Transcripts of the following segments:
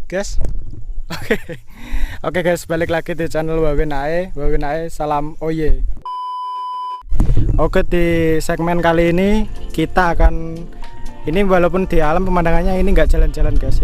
Guys. Oke. Oke guys, balik lagi di channel Wawinae. Salam oye. Oke, di segmen kali ini kita akan walaupun di alam pemandangannya ini nggak jalan-jalan guys.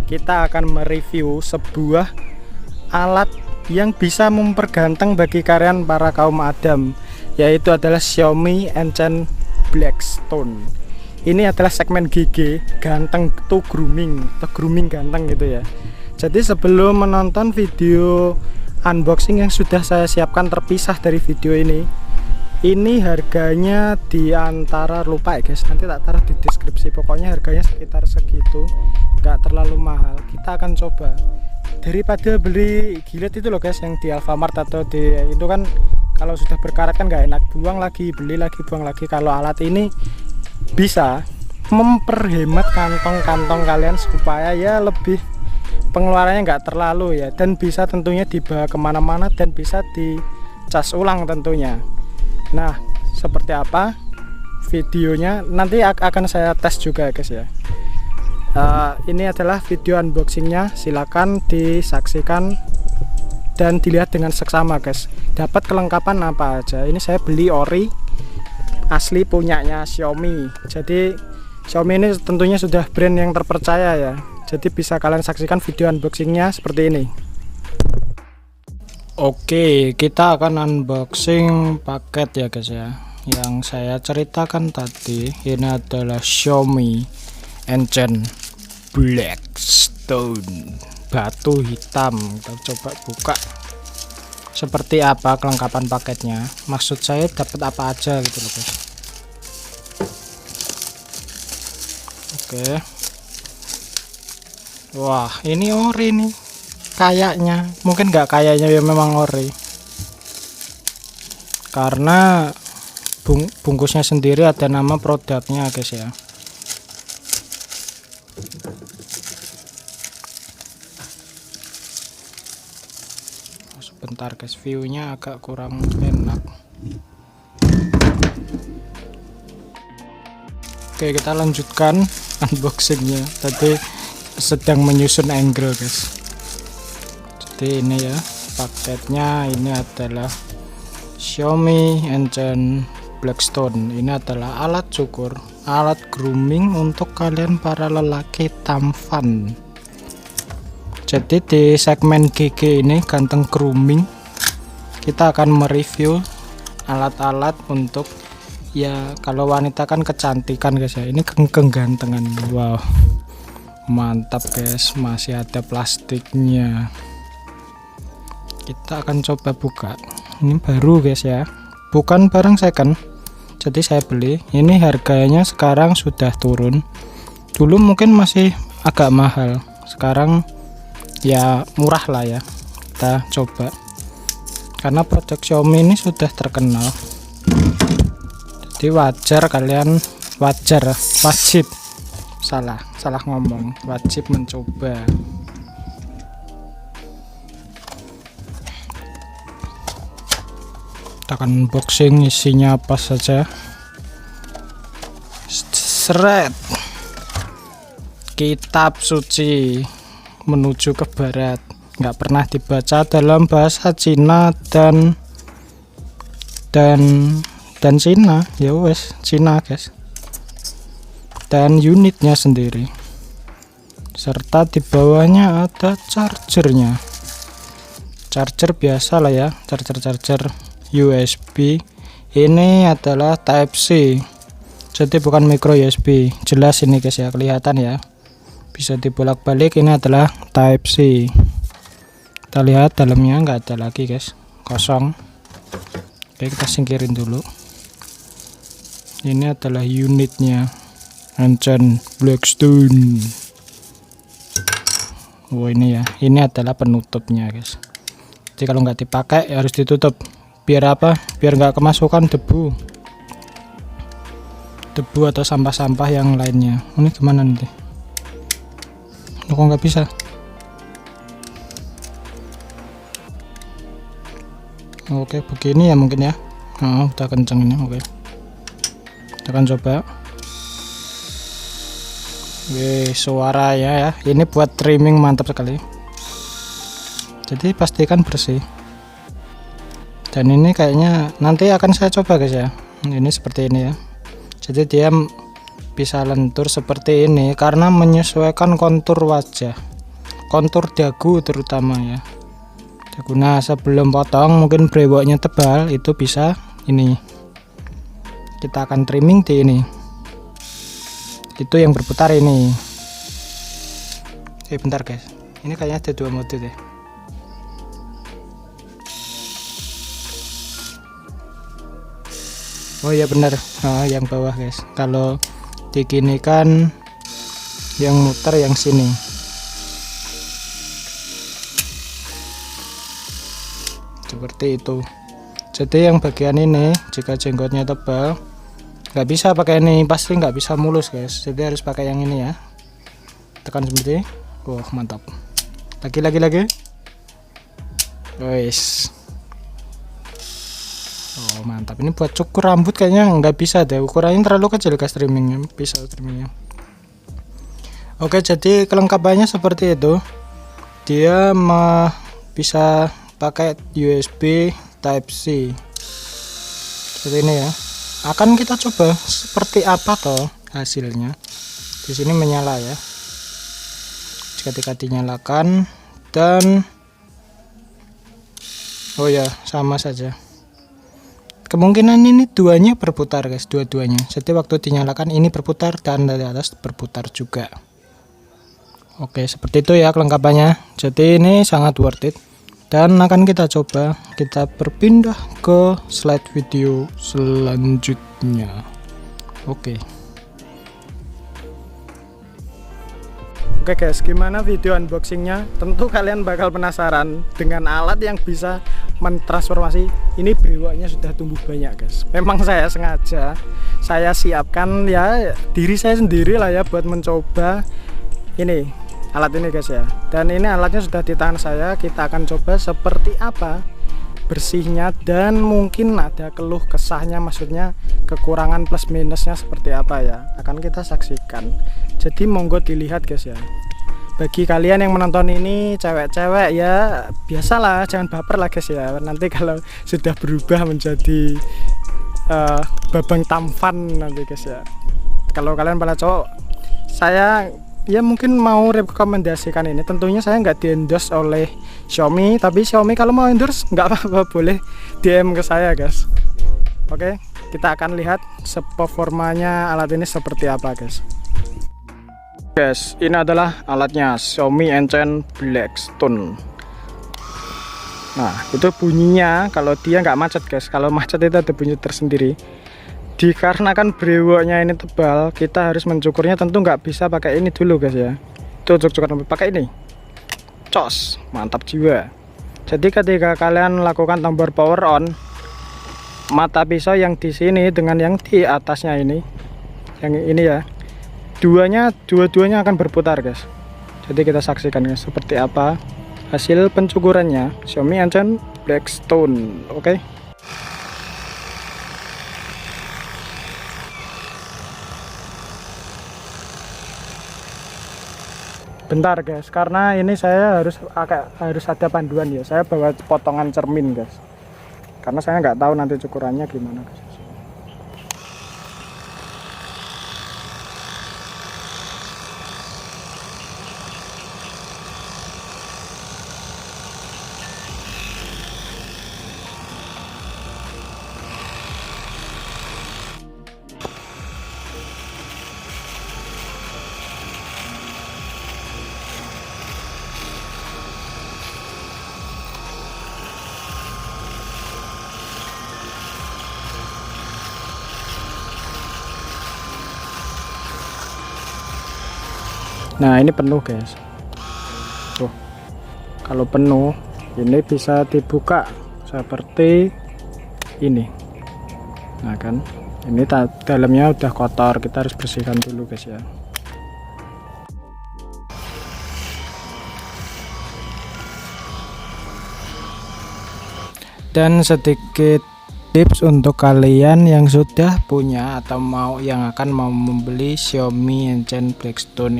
Kita akan mereview sebuah alat yang bisa memperganteng bagi kalian para kaum Adam, yaitu adalah Xiaomi Enchant Blackstone. Ini adalah segmen GG, ganteng to grooming atau grooming ganteng gitu ya. Jadi sebelum menonton video unboxing yang sudah saya siapkan terpisah dari video ini harganya di antara, lupa ya guys, nanti tak taruh di deskripsi. Pokoknya harganya sekitar segitu, nggak terlalu mahal. Kita akan coba, daripada beli gilet itu loh guys, yang di Alfamart atau di itu kan kalau sudah berkarat kan nggak enak, buang lagi, beli lagi, buang lagi. Kalau alat ini bisa memperhemat kantong-kantong kalian supaya ya lebih pengeluarannya nggak terlalu ya, dan bisa tentunya dibawa kemana-mana dan bisa dicas ulang tentunya. Nah, seperti apa videonya nanti akan saya tes juga guys ya. Ini adalah video unboxingnya, silakan disaksikan dan dilihat dengan seksama guys. Dapat kelengkapan apa aja, ini saya beli ori asli punyanya Xiaomi. Jadi Xiaomi ini tentunya sudah brand yang terpercaya ya. Jadi bisa kalian saksikan video unboxingnya seperti ini. Oke, kita akan unboxing paket ya guys ya. Yang saya ceritakan tadi, ini adalah Xiaomi Enchant Blackstone, batu hitam. Kita coba buka seperti apa kelengkapan paketnya. Maksud saya dapat apa aja gitu loh guys. Oke. Wah, ini ori nih kayaknya, mungkin nggak kayaknya ya, memang ori karena bungkusnya sendiri ada nama produknya guys ya. Sebentar guys, viewnya agak kurang enak. Oke, kita lanjutkan unboxingnya. Tadi sedang menyusun angle guys. Jadi ini ya paketnya, ini adalah Xiaomi Enchant Blackstone. Ini adalah alat cukur, alat grooming untuk kalian para lelaki tampan. Jadi di segmen GG ini, ganteng grooming, kita akan mereview alat-alat untuk ya, kalau wanita kan kecantikan guys ya. Ini kegantengan. Wow, mantap guys, masih ada plastiknya. Kita akan coba buka. Ini baru guys ya, bukan barang second, jadi saya beli. Ini harganya sekarang sudah turun, dulu mungkin masih agak mahal, sekarang ya murah lah ya. Kita coba, karena produk Xiaomi ini sudah terkenal, jadi wajib salah ngomong, wajib mencoba. Kita akan unboxing isinya apa saja. Seret, kitab suci menuju ke barat, nggak pernah dibaca dalam bahasa Cina dan Cina ya wes, Cina guys. Dan unitnya sendiri, serta di bawahnya ada chargernya, charger biasa lah ya, charger USB. Ini adalah Type C, jadi bukan micro USB. Jelas ini guys ya, kelihatan ya, bisa dibolak-balik. Ini adalah Type C. Kita lihat dalamnya, nggak ada lagi guys, kosong. Oke, kita singkirin dulu. Ini adalah unitnya, Enchant Blackstone. Oh ini ya, ini adalah penutupnya guys. Jadi kalau nggak dipakai ya harus ditutup. Biar apa? Biar nggak kemasukan debu atau sampah-sampah yang lainnya. Ini gimana nanti? Kok nggak bisa? Oke, begini ya mungkin ya. Oh, udah kenceng ini. Oke, kita akan coba. Suaranya ya, ini buat trimming mantap sekali. Jadi pastikan bersih. Dan ini kayaknya nanti akan saya coba guys ya. Ini seperti ini ya. Jadi dia bisa lentur seperti ini karena menyesuaikan kontur wajah, kontur dagu terutama ya. Nah sebelum potong mungkin brewoknya tebal, itu bisa ini kita akan trimming di ini, itu yang berputar ini. Bentar guys, ini kayaknya ada 2 mode deh. Oh ya benar, yang bawah guys. Kalau di gini kan yang muter yang sini. Seperti itu. Jadi yang bagian ini jika jenggotnya tebal nggak bisa pakai ini, pasti nggak bisa mulus guys. Jadi harus pakai yang ini ya. Tekan seperti, mantap. Lagi. Guys. Mantap. Ini buat cukur rambut kayaknya nggak bisa deh, ukurannya terlalu kecil guys. Trimmingnya bisa trimmingnya. Oke, jadi kelengkapannya seperti itu. Dia bisa pakai USB Type C seperti ini ya. Akan kita coba seperti apa toh hasilnya. Di sini menyala ya. Ketika dinyalakan dan sama saja. Kemungkinan ini duanya berputar guys, dua-duanya. Jadi waktu dinyalakan ini berputar dan dari atas berputar juga. Oke, seperti itu ya kelengkapannya. Jadi ini sangat worth it. Dan akan kita coba, kita berpindah ke slide video selanjutnya. Oke guys, gimana video unboxingnya? Tentu kalian bakal penasaran dengan alat yang bisa mentransformasi. Ini brewoknya sudah tumbuh banyak guys. Memang saya sengaja saya siapkan ya diri saya sendiri lah ya buat mencoba ini alat ini guys ya. Dan ini alatnya sudah di tangan saya. Kita akan coba seperti apa bersihnya dan mungkin ada keluh kesahnya, maksudnya kekurangan plus minusnya seperti apa ya, akan kita saksikan. Jadi monggo dilihat guys ya. Bagi kalian yang menonton ini cewek-cewek ya biasalah, jangan baper lah guys ya. Nanti kalau sudah berubah menjadi babang tampan nanti guys ya. Kalau kalian para cowok, saya ya mungkin mau rekomendasikan ini. Tentunya saya nggak di-endorse oleh Xiaomi, tapi Xiaomi kalau mau endorse nggak apa-apa, boleh DM ke saya guys. Oke, kita akan lihat performanya alat ini seperti apa guys. Guys, ini adalah alatnya, Xiaomi Enchant Blackstone. Nah, itu bunyinya kalau dia nggak macet guys. Kalau macet itu ada bunyi tersendiri. Dikarenakan brewoknya ini tebal, kita harus mencukurnya tentu nggak bisa pakai ini dulu guys ya. Itu cukur pakai ini. Cos, mantap jiwa. Jadi ketika kalian lakukan tombol power on, mata pisau yang di sini dengan yang di atasnya ini, yang ini ya, dua-duanya akan berputar guys. Jadi kita saksikan guys seperti apa hasil pencukurannya Xiaomi Enchant Blackstone. Oke. Bentar guys, karena ini saya harus ada panduan ya. Saya bawa potongan cermin guys, karena saya nggak tahu nanti cukurannya gimana guys. Nah ini penuh guys. Tuh, kalau penuh ini bisa dibuka seperti ini. Nah kan, ini dalamnya udah kotor, kita harus bersihkan dulu guys ya. Dan sedikit tips untuk kalian yang sudah punya atau yang akan membeli Xiaomi Enchant Blackstone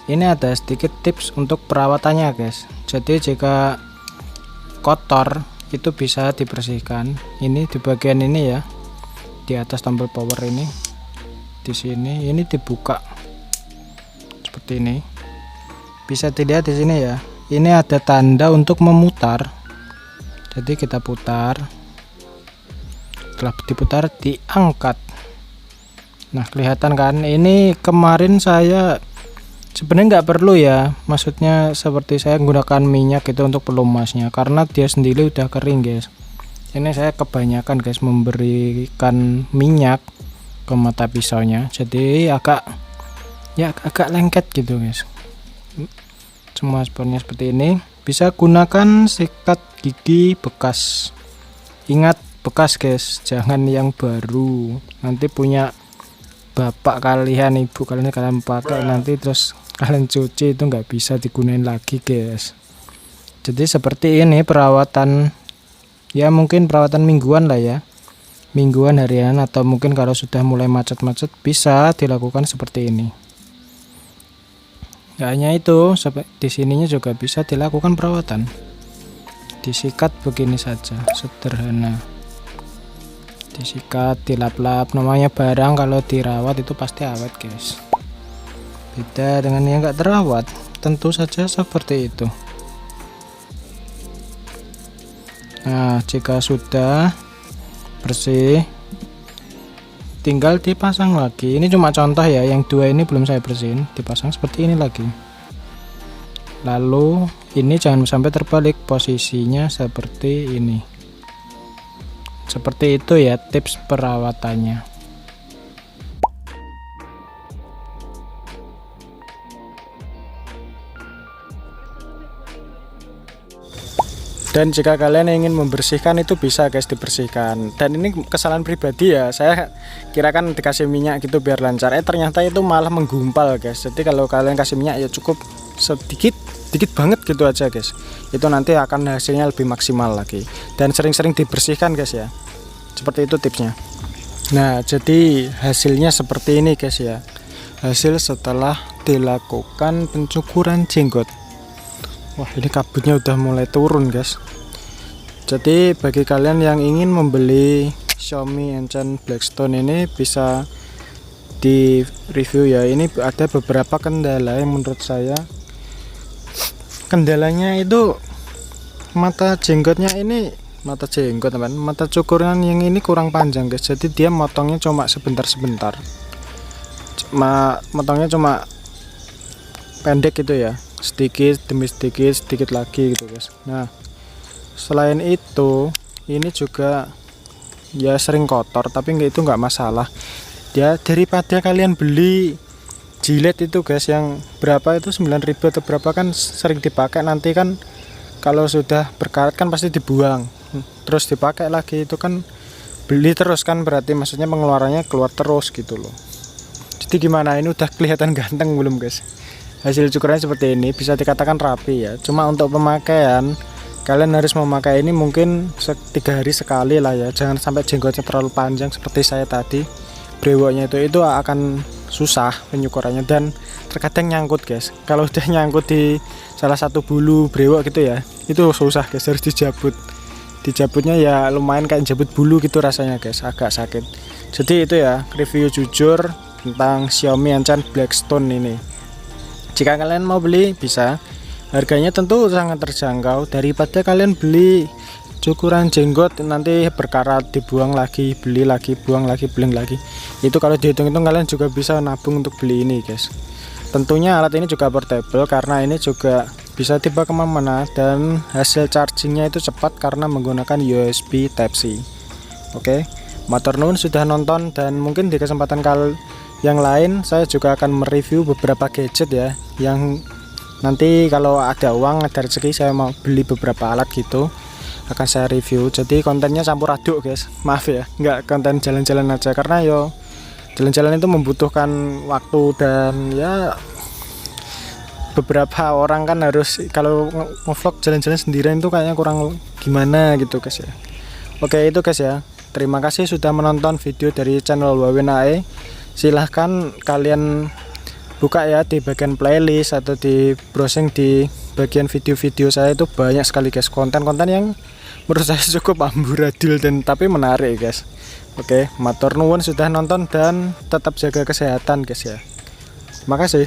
ini ada sedikit tips untuk perawatannya guys. Jadi jika kotor itu bisa dibersihkan. Ini di bagian ini ya, di atas tombol power ini, di sini ini dibuka seperti ini. Bisa dilihat di sini ya, ini ada tanda untuk memutar. Jadi kita putar. Setelah diputar diangkat. Nah kelihatan kan, ini kemarin saya sebenarnya nggak perlu ya, maksudnya seperti saya menggunakan minyak itu untuk pelumasnya karena dia sendiri udah kering guys. Ini saya kebanyakan guys memberikan minyak ke mata pisaunya, jadi agak lengket gitu guys. Semua spornya seperti ini. Bisa gunakan sikat gigi bekas, ingat bekas guys, jangan yang baru. Nanti punya bapak kalian, ibu kalian pakai nanti terus kalian cuci itu nggak bisa digunain lagi guys. Jadi seperti ini perawatan ya, mungkin perawatan mingguan lah ya, mingguan, harian, atau mungkin kalau sudah mulai macet-macet bisa dilakukan seperti ini. Gak hanya itu, di sininya juga bisa dilakukan perawatan, disikat begini saja, sederhana. Disikat, dilap-lap, namanya barang kalau dirawat itu pasti awet guys. Beda dengan yang enggak terawat, tentu saja seperti itu. Nah jika sudah bersih tinggal dipasang lagi. Ini cuma contoh ya, yang dua ini belum saya bersihin, dipasang seperti ini lagi. Lalu ini jangan sampai terbalik, posisinya seperti ini. Seperti itu ya tips perawatannya. Dan jika kalian ingin membersihkan itu bisa guys, dibersihkan. Dan ini kesalahan pribadi ya, saya kirakan dikasih minyak gitu biar lancar, ternyata itu malah menggumpal guys. Jadi kalau kalian kasih minyak ya cukup sedikit banget gitu aja guys, itu nanti akan hasilnya lebih maksimal lagi. Dan sering-sering dibersihkan guys ya, seperti itu tipsnya. Nah jadi hasilnya seperti ini guys ya, hasil setelah dilakukan pencukuran jenggot. Wah ini kabutnya udah mulai turun guys. Jadi bagi kalian yang ingin membeli Xiaomi Enchant Blackstone ini bisa di review ya. Ini ada beberapa kendala yang menurut saya, kendalanya itu mata jenggotnya ini, mata cukuran yang ini kurang panjang guys. Jadi dia motongnya cuma sebentar-sebentar, motongnya cuma pendek gitu ya, sedikit demi sedikit lagi gitu guys. Nah selain itu ini juga ya sering kotor, tapi itu nggak masalah ya. Daripada kalian beli jilet itu guys yang berapa itu, 9.000 atau berapa, kan sering dipakai, nanti kan kalau sudah berkarat kan pasti dibuang terus dipakai lagi, itu kan beli terus kan, berarti maksudnya pengeluarannya keluar terus gitu loh. Jadi gimana, ini udah kelihatan ganteng belum guys? Hasil cukurannya seperti ini, bisa dikatakan rapi ya. Cuma untuk pemakaian kalian harus memakai ini mungkin 3 hari sekali lah ya, jangan sampai jenggotnya terlalu panjang seperti saya tadi. Brewoknya itu akan susah penyukurannya dan terkadang nyangkut guys. Kalau udah nyangkut di salah satu bulu brewok gitu ya, itu susah guys, harus dijabutnya ya lumayan kayak jabut bulu gitu rasanya guys, agak sakit. Jadi itu ya review jujur tentang Xiaomi Enchant Blackstone ini. Jika kalian mau beli bisa, harganya tentu sangat terjangkau daripada kalian beli cukuran jenggot nanti berkarat, dibuang lagi, beli lagi, buang lagi, beli lagi. Itu kalau dihitung-hitung kalian juga bisa nabung untuk beli ini guys. Tentunya alat ini juga portable karena ini juga bisa dibawa kemana-mana, dan hasil chargingnya itu cepat karena menggunakan USB Type-C. Oke, matur nuwun sudah nonton, dan mungkin di kesempatan yang lain saya juga akan mereview beberapa gadget ya, yang nanti kalau ada uang, ada rezeki, saya mau beli beberapa alat gitu, akan saya review. Jadi kontennya campur aduk guys, maaf ya, nggak konten jalan-jalan aja, karena yo jalan-jalan itu membutuhkan waktu, dan ya beberapa orang kan harus kalau ngevlog jalan-jalan sendirian itu kayaknya kurang gimana gitu guys ya. Oke itu guys ya, terima kasih sudah menonton video dari channel Wawenae. Silahkan kalian buka ya di bagian playlist atau di browsing di bagian video-video saya, itu banyak sekali guys konten-konten yang menurut saya cukup amburadul dan tapi menarik guys. Oke, matur nuwun sudah nonton dan tetap jaga kesehatan guys ya. Makasih.